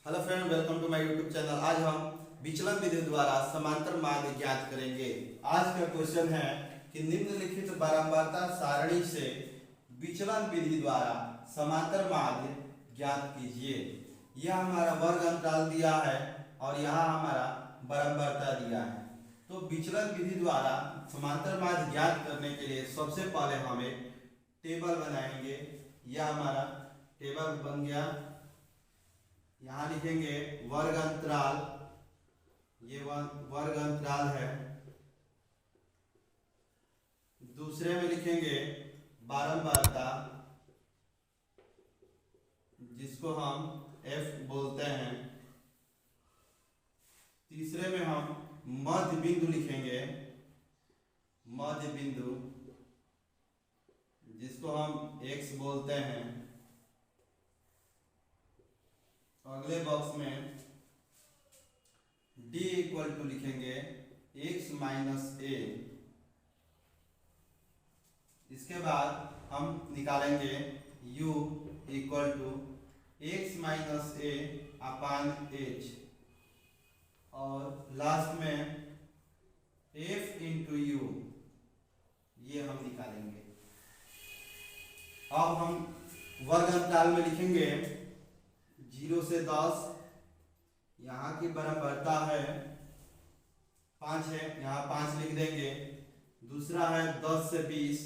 Hello friend, welcome to my YouTube channel. आज हम विचलन विधि द्वारा समांतर माध्य ज्ञात करेंगे। आज का क्वेश्चन है कि निम्नलिखित बारंबारता सारणी से विचलन विधि द्वारा समांतर माध्य ज्ञात कीजिए। यह हमारा वर्ग अंतराल दिया है और यहाँ हमारा बारंबारता दिया है। तो विचलन विधि द्वारा समांतर माध्य ज्ञात करने के लिए सबसे पहले हम एक टेबल बनाएंगे। यह हमारा टेबल बन गया। यहाँ लिखेंगे वर्ग अंतराल, ये वर्ग अंतराल है। दूसरे में लिखेंगे बारंबारता, जिसको हम F बोलते हैं। तीसरे में हम मध्य बिंदु लिखेंगे, मध्य बिंदु, जिसको हम X बोलते हैं। अगले बॉक्स में D इक्वल टू लिखेंगे x माइनस ए। इसके बाद हम निकालेंगे U equal to x minus a upon h, और लास्ट में F इंटू U, ये हम निकालेंगे। अब हम वर्ग अंतराल में लिखेंगे 0 से 10। यहाँ की बारंबारता है 5 है, यहाँ 5 लिख देंगे। दूसरा है 10 से 20,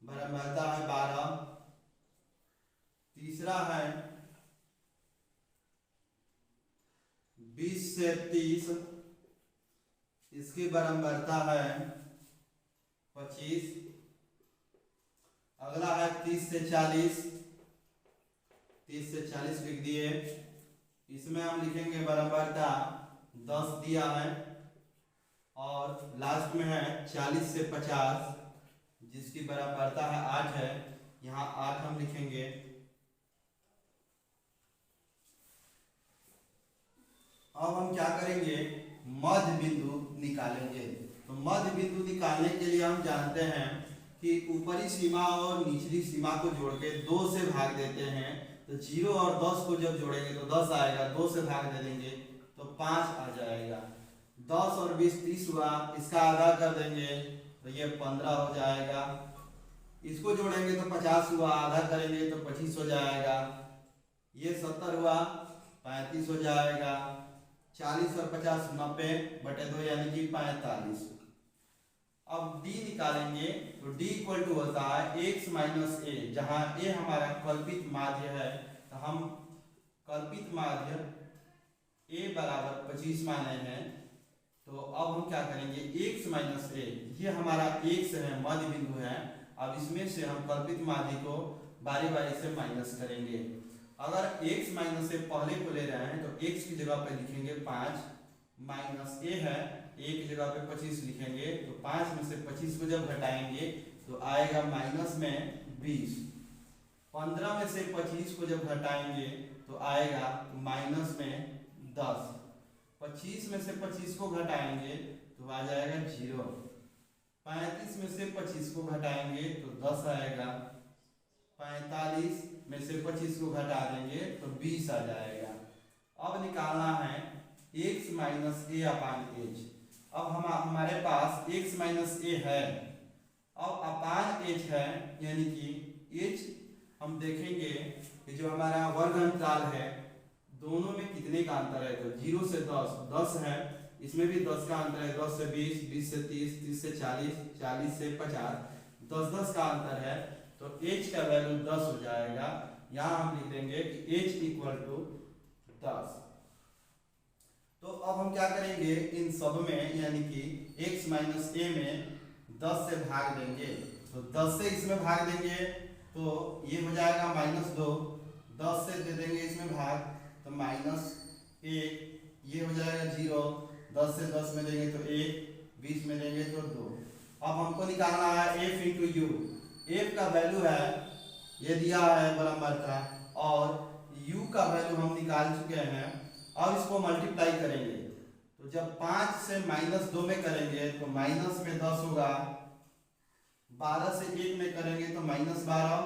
बारंबारता है 12। तीसरा है 20 से 30, इसकी बारंबारता है 25। अगला है 30 से 40, 30 से 40 लिख दिए। इसमें हम लिखेंगे बारंबारता 10 दिया है, और लास्ट में है 40 से 50, जिसकी बारंबारता है 8 है। यहाँ 8 हम लिखेंगे। अब हम क्या करेंगे, मध्य बिंदु निकालेंगे। तो मध्य बिंदु निकालने के लिए हम जानते हैं कि ऊपरी सीमा और निचली सीमा को जोड़ के 2 से भाग देते हैं। तो 0 और 10 को जब जोड़ेंगे तो 10 आएगा, 2 से भाग दे देंगे तो 5 आ जाएगा। 10 और 20 30 हुआ, इसका आधा कर देंगे तो ये 15 हो जाएगा। इसको जोड़ेंगे तो 50 हुआ, आधा करेंगे तो 25 हो जाएगा। ये 70 हुआ, 35 हो जाएगा। 40 और 50 90 बटे 2 यानी कि 45। अब D निकालेंगे तो D इक्वल टू होता है x माइनस ए, जहाँ a हमारा कल्पित माध्य है। तो हम कल्पित माध्य a बराबर 25 माने हैं। तो अब हम क्या करेंगे, x माइनस ए, ये हमारा x है, मध्य बिंदु है। अब इसमें से हम कल्पित माध्य को बारी बारी से माइनस करेंगे। अगर x माइनस ए पहले को ले रहे हैं तो x की जगह पे लिखेंगे 5, माइनस a है, a की जगह पे 25 लिखेंगे। तो 5 में से 25 को जब घटाएंगे तो आएगा माइनस में 20। 15 में से 25 को जब घटाएंगे तो आएगा माइनस में 10। 25 में से 25 को घटाएंगे तो आ जाएगा 0। 35 में से 25 को घटाएंगे तो 10 आएगा। 45 में से 25 को घटा देंगे तो 20 आ जाएगा। अब निकालना है x minus a upon H. अब हमारे पास x माइनस ए है, अब अपान एच है, यानी कि h हम देखेंगे कि जो हमारा वर्ग अंतराल है दोनों में कितने का अंतर है। तो 0 से 10 10 है, इसमें भी 10 का अंतर है। 10 से 20, 20 से 30, 30 से 40, 40 से 50, 10 का अंतर है। तो h का वैल्यू 10 हो जाएगा। यहाँ हम लिख देंगे कि h इक्वल टू 10। तो अब हम क्या करेंगे, इन सब में यानी कि x माइनस ए में 10 से भाग देंगे। तो 10 से इसमें भाग देंगे तो ये हो जाएगा -2। 10 से दे देंगे इसमें भाग तो -1, ये हो जाएगा 0। 10 से 10 में देंगे तो 1, 20 में देंगे तो 2। अब हमको निकालना है f इंटू यू। f का वैल्यू है, ये दिया है बारंबारता, और u का वैल्यू हम निकाल चुके हैं। अब इसको मल्टीप्लाई करेंगे तो जब 5 से -2 में करेंगे तो माइनस में 10 होगा। 12 से 1 में करेंगे तो -12।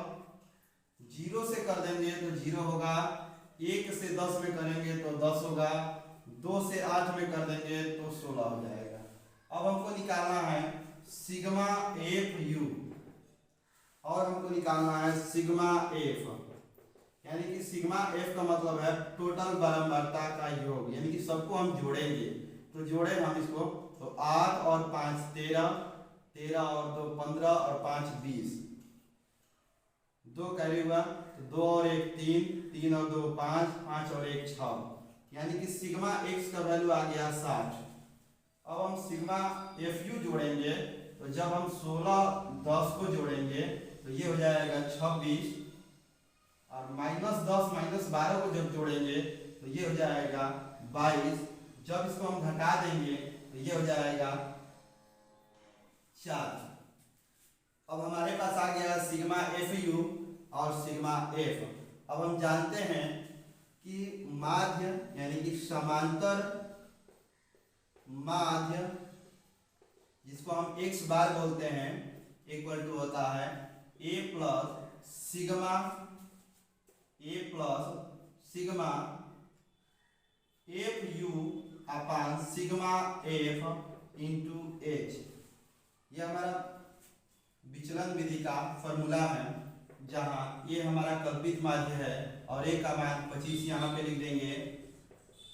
0 से कर देंगे तो 0 होगा, 1 से 10 में करेंगे तो 10 होगा, 2 से 8 में कर देंगे तो 16 हो जाएगा। अब हमको निकालना है सिग्मा एफ यू, और हमको निकालना है सिग्मा एफ, यानी कि सिग्मा एफ का मतलब है टोटल बारंबारता का योग, यानी कि सबको हम जोड़ेंगे। तो जोड़े हम इसको, तो 8 और 5 13, 13 और 2 15 और 5 20, 2 कैरी हुआ, तो 2 और 1 3, 3 और 2 5, 5 और 1 6, यानी कि सिग्मा एक्स का वैल्यू आ गया 60। अब हम सिग्मा एफ यू जोड़ेंगे, तो जब हम 16 10 को जोड़ेंगे तो ये हो जाएगा 26, और -10 -12 को जब जोड़ेंगे तो ये हो जाएगा 22, जब इसको हम घटा देंगे तो ये हो जाएगा 4। अब हमारे पास आ गया सिग्मा एफ यू और सिग्मा एफ। अब हम जानते हैं कि माध्य यानी कि समांतर माध्य, जिसको हम x बार बोलते हैं, इक्वल टू होता है a plus sigma F you upon sigma F into H. यह हमारा विचलन विधि का फॉर्मूला है, जहाँ ये हमारा कल्पित माध्य है और a का मान 25 यहाँ पे लिख देंगे।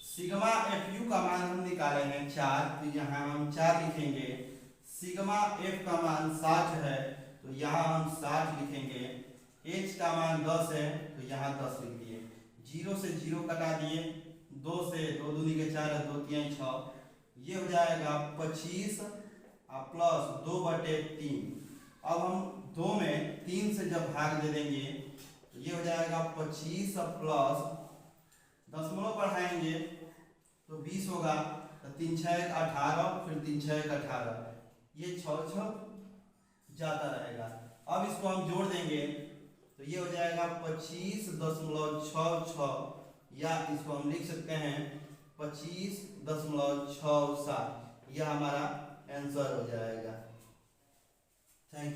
सिग्मा एफ यू का मान हम निकाले हैं 4, तो यहाँ हम 4 लिखेंगे। सिग्मा एफ का मान 60 है, तो यहाँ हम 60 लिखेंगे। एच का मान 10 है, तो यहाँ 10 लिख दिए। 0 से 0 कटा दिए, 2 से 2 दूनी के 4 है, 2 3 6, ये हो जाएगा 25 प्लस 2/3। अब हम 2 में 3 से जब भाग दे देंगे तो ये हो जाएगा 25 प्लस दशमलव बढ़ाएंगे तो 20 होगा, तो 3 6 18, फिर 3 6 18, ये 6 6 जाता रहेगा। अब इसको हम जोड़ देंगे तो ये हो जाएगा 25.66, या इसको हम लिख सकते हैं 25.67। यह हमारा आंसर हो जाएगा। Thank you.